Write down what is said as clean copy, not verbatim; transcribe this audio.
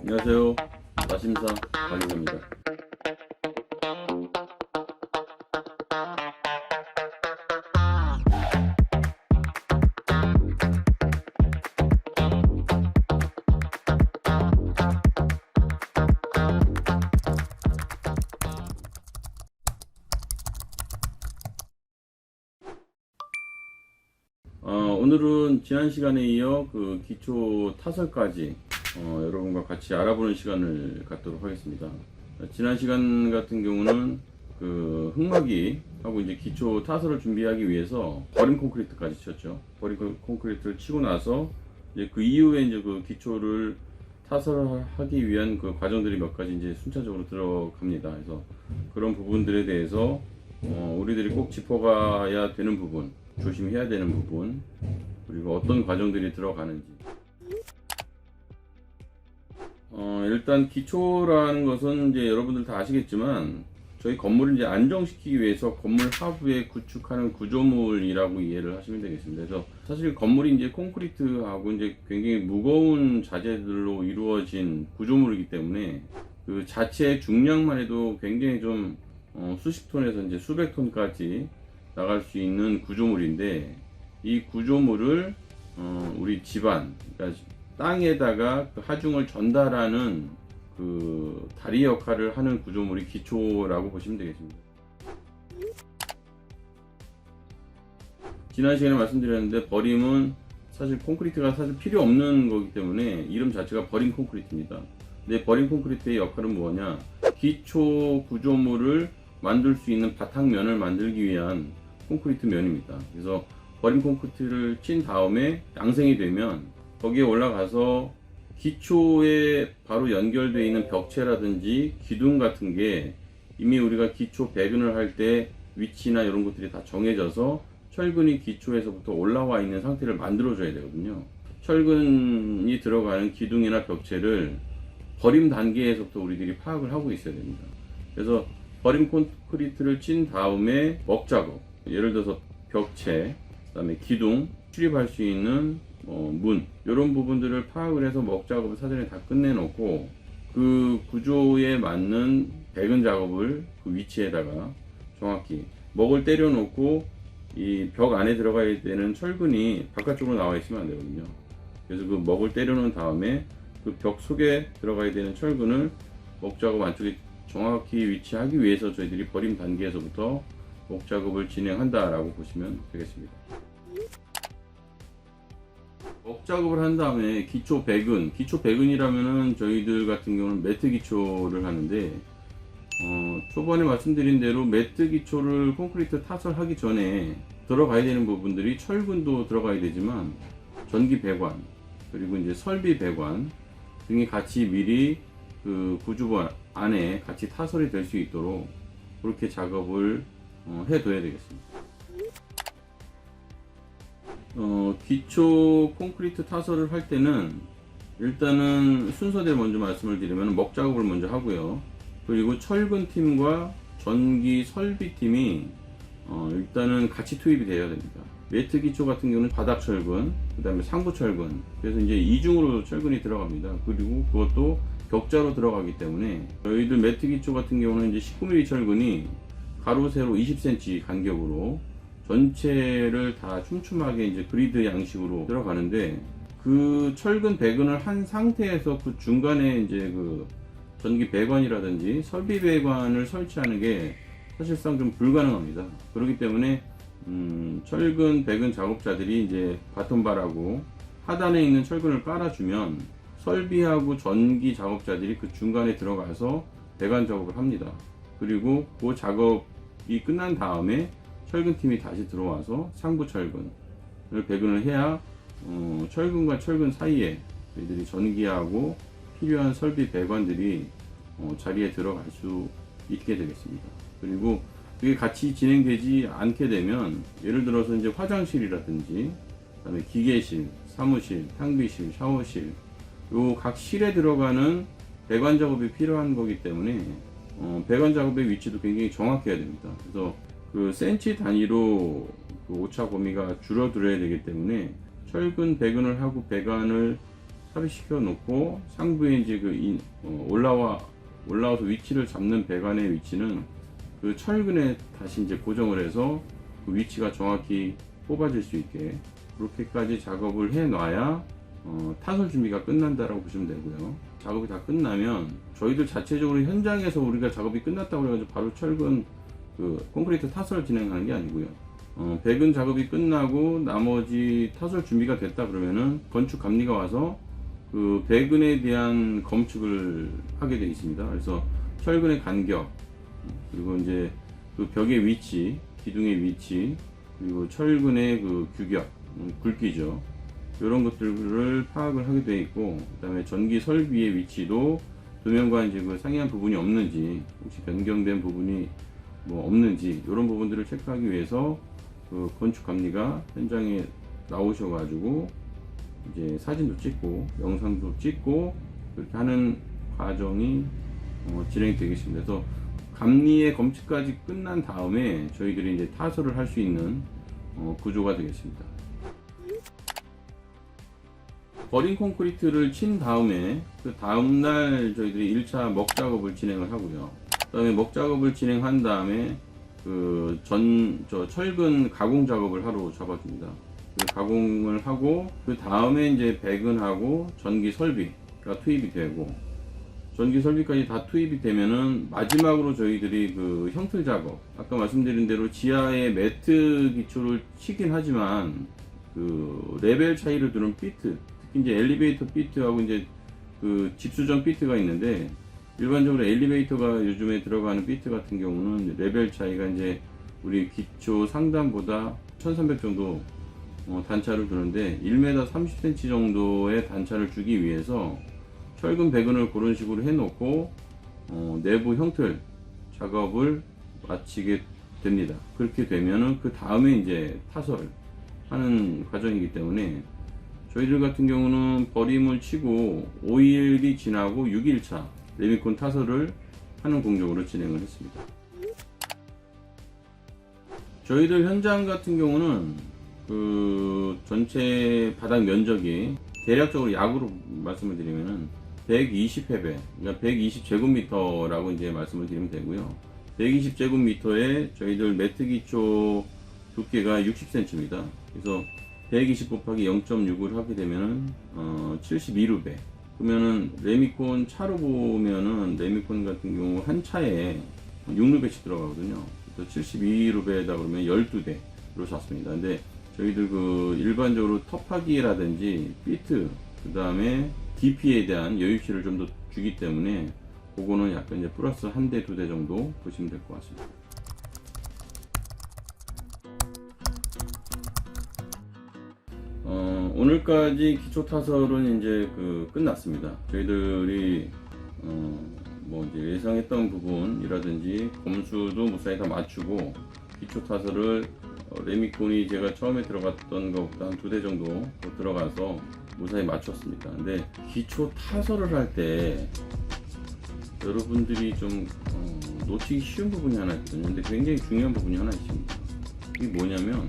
안녕하세요. 나심사 박인사입니다. 오늘은 지난 시간에 이어 그 기초 타설까지 여러분과 같이 알아보는 시간을 갖도록 하겠습니다. 지난 시간 같은 경우는 그 흙막이 하고 이제 기초 타설을 준비하기 위해서 버림 콘크리트까지 쳤죠. 버림 콘크리트를 치고 나서 이제 그 이후에 이제 그 기초를 타설하기 위한 그 과정들이 몇 가지 이제 순차적으로 들어갑니다. 그래서 그런 부분들에 대해서 우리들이 꼭 짚어가야 되는 부분, 조심해야 되는 부분, 그리고 어떤 과정들이 들어가는지. 일단 기초라는 것은 이제 여러분들 다 아시겠지만 저희 건물을 이제 안정시키기 위해서 건물 하부에 구축하는 구조물이라고 이해를 하시면 되겠습니다. 그래서 사실 건물이 이제 콘크리트하고 이제 굉장히 무거운 자재들로 이루어진 구조물이기 때문에 그 자체의 중량만 해도 굉장히 좀 수십 톤에서 이제 수백 톤까지 나갈 수 있는 구조물인데, 이 구조물을 우리 집안, 그러니까 땅에다가 그 하중을 전달하는 그 다리 역할을 하는 구조물이 기초라고 보시면 되겠습니다. 지난 시간에 말씀드렸는데 버림은 사실 콘크리트가 사실 필요 없는 거기 때문에 이름 자체가 버림 콘크리트입니다. 근데 버림 콘크리트의 역할은 뭐냐, 기초 구조물을 만들 수 있는 바탕면을 만들기 위한 콘크리트 면입니다. 그래서 버림 콘크리트를 친 다음에 양생이 되면 거기에 올라가서 기초에 바로 연결되어 있는 벽체라든지 기둥 같은 게 이미 우리가 기초 배근을 할 때 위치나 이런 것들이 다 정해져서 철근이 기초에서부터 올라와 있는 상태를 만들어 줘야 되거든요. 철근이 들어가는 기둥이나 벽체를 버림 단계에서부터 우리들이 파악을 하고 있어야 됩니다. 그래서 버림 콘크리트를 친 다음에 먹 작업, 예를 들어서 벽체, 그 다음에 기둥, 출입할 수 있는 문, 이런 부분들을 파악을 해서 먹 작업을 사전에 다 끝내놓고 그 구조에 맞는 배근 작업을 그 위치에다가 정확히 먹을 때려놓고 이 벽 안에 들어가야 되는 철근이 바깥쪽으로 나와 있으면 안 되거든요. 그래서 그 먹을 때려놓은 다음에 그 벽 속에 들어가야 되는 철근을 먹 작업 안쪽에 정확히 위치하기 위해서 저희들이 버림 단계에서부터 목 작업을 진행한다라고 보시면 되겠습니다. 목 작업을 한 다음에 기초 배근, 기초 배근이라면은 저희들 같은 경우는 매트 기초를 하는데 초반에 말씀드린 대로 매트 기초를 콘크리트 타설하기 전에 들어가야 되는 부분들이 철근도 들어가야 되지만 전기 배관, 그리고 이제 설비 배관 등이 같이 미리 그 구조부 안에 같이 타설이 될 수 있도록 그렇게 작업을 해둬야 되겠습니다. 기초 콘크리트 타설을 할 때는 일단은 순서대로 먼저 말씀을 드리면 먹 작업을 먼저 하고요. 그리고 철근 팀과 전기 설비 팀이 일단은 같이 투입이 되어야 됩니다. 매트 기초 같은 경우는 바닥 철근, 그 다음에 상부 철근, 그래서 이제 이중으로 철근이 들어갑니다. 그리고 그것도 격자로 들어가기 때문에 저희들 매트 기초 같은 경우는 이제 19mm 철근이 가로 세로 20cm 간격으로 전체를 다 촘촘하게 이제 그리드 양식으로 들어가는데, 그 철근 배근을 한 상태에서 그 중간에 이제 그 전기 배관이라든지 설비 배관을 설치하는 게 사실상 좀 불가능합니다. 그렇기 때문에 철근 배근 작업자들이 이제 바톤바라고 하단에 있는 철근을 깔아주면 설비하고 전기 작업자들이 그 중간에 들어가서 배관 작업을 합니다. 그리고 그 작업이 끝난 다음에 철근팀이 다시 들어와서 상부 철근을 배근을 해야 철근과 철근 사이에 저희들이 전기하고 필요한 설비 배관들이 자리에 들어갈 수 있게 되겠습니다. 그리고 그게 같이 진행되지 않게 되면 예를 들어서 이제 화장실이라든지 그다음에 기계실, 사무실, 탕비실, 샤워실, 요 각 실에 들어가는 배관 작업이 필요한 거기 때문에 배관 작업의 위치도 굉장히 정확해야 됩니다. 그래서 그 센치 단위로 그 오차 범위가 줄어들어야 되기 때문에 철근 배근을 하고 배관을 삽입시켜 놓고 상부에 이제 올라와서 위치를 잡는 배관의 위치는 그 철근에 다시 이제 고정을 해서 그 위치가 정확히 뽑아질 수 있게 그렇게까지 작업을 해 놔야 타설 준비가 끝난다라고 보시면 되고요. 작업이 다 끝나면 저희들 자체적으로 현장에서 우리가 작업이 끝났다고 해가지고 바로 철근 콘크리트 타설을 진행하는 게 아니고요. 배근 작업이 끝나고 나머지 타설 준비가 됐다 그러면은 건축 감리가 와서 그 배근에 대한 검측을 하게 되어 있습니다. 그래서 철근의 간격, 그리고 이제 그 벽의 위치, 기둥의 위치, 그리고 철근의 그 규격, 굵기죠. 이런 것들을 파악을 하게 되어 있고, 그다음에 전기 설비의 위치도 도면과 이제 그 상이한 부분이 없는지, 혹시 변경된 부분이 뭐 없는지 이런 부분들을 체크하기 위해서 그 건축 감리가 현장에 나오셔가지고 이제 사진도 찍고 영상도 찍고 그렇게 하는 과정이 진행이 되겠습니다. 그래서 감리의 검측까지 끝난 다음에 저희들이 이제 타설을 할 수 있는 구조가 되겠습니다. 버린 콘크리트를 친 다음에 그 다음날 저희들이 1차 먹 작업을 진행을 하고요. 그 다음에 먹 작업을 진행한 다음에 철근 가공 작업을 하러 잡아줍니다. 그 가공을 하고 그 다음에 이제 배근하고 전기 설비가 투입이 되고, 전기 설비까지 다 투입이 되면은 마지막으로 저희들이 그 형틀 작업, 아까 말씀드린 대로 지하에 매트 기초를 치긴 하지만 그 레벨 차이를 두는 피트, 특히 이제 엘리베이터 피트하고 이제 그 집수정 피트가 있는데, 일반적으로 엘리베이터가 요즘에 들어가는 피트 같은 경우는 레벨 차이가 이제 우리 기초 상단보다 1300 정도 단차를 두는데 1m 30cm 정도의 단차를 주기 위해서 철근 배근을 그런 식으로 해놓고 내부 형틀 작업을 마치게 됩니다. 그렇게 되면은 그 다음에 이제 타설을 하는 과정이기 때문에 저희들 같은 경우는 버림을 치고 5일이 지나고 6일차 레미콘 타설을 하는 공정으로 진행을 했습니다. 저희들 현장 같은 경우는 그 전체 바닥 면적이 대략적으로 약으로 말씀을 드리면은 120회배, 그러니까 120제곱미터라고 이제 말씀을 드리면 되고요. 120제곱미터에 저희들 매트 기초 두께가 60cm입니다. 그래서 120 곱하기 0.6을 하게 되면은 72루베. 그러면은 레미콘 차로 보면은 레미콘 같은 경우 한 차에 6루베씩 들어가거든요. 그래서 72루베에다 그러면 12대로 샀습니다. 근데 저희들 그 일반적으로 텁하기라든지 피트, 그 다음에 DP에 대한 여유치를 좀 더 주기 때문에 그거는 약간 이제 플러스 한 대, 두 대 정도 보시면 될 것 같습니다. 오늘까지 기초 타설은 이제 끝났습니다. 저희들이 뭐 이제 예상했던 부분이라든지 검수도 무사히 다 맞추고 기초 타설을 레미콘이 제가 처음에 들어갔던 것보다 한 2대 정도 더 들어가서 무사히 맞췄습니다. 근데 기초 타설을 할 때 여러분들이 좀 놓치기 쉬운 부분이 하나 있거든요. 근데 굉장히 중요한 부분이 하나 있습니다. 이게 뭐냐면요.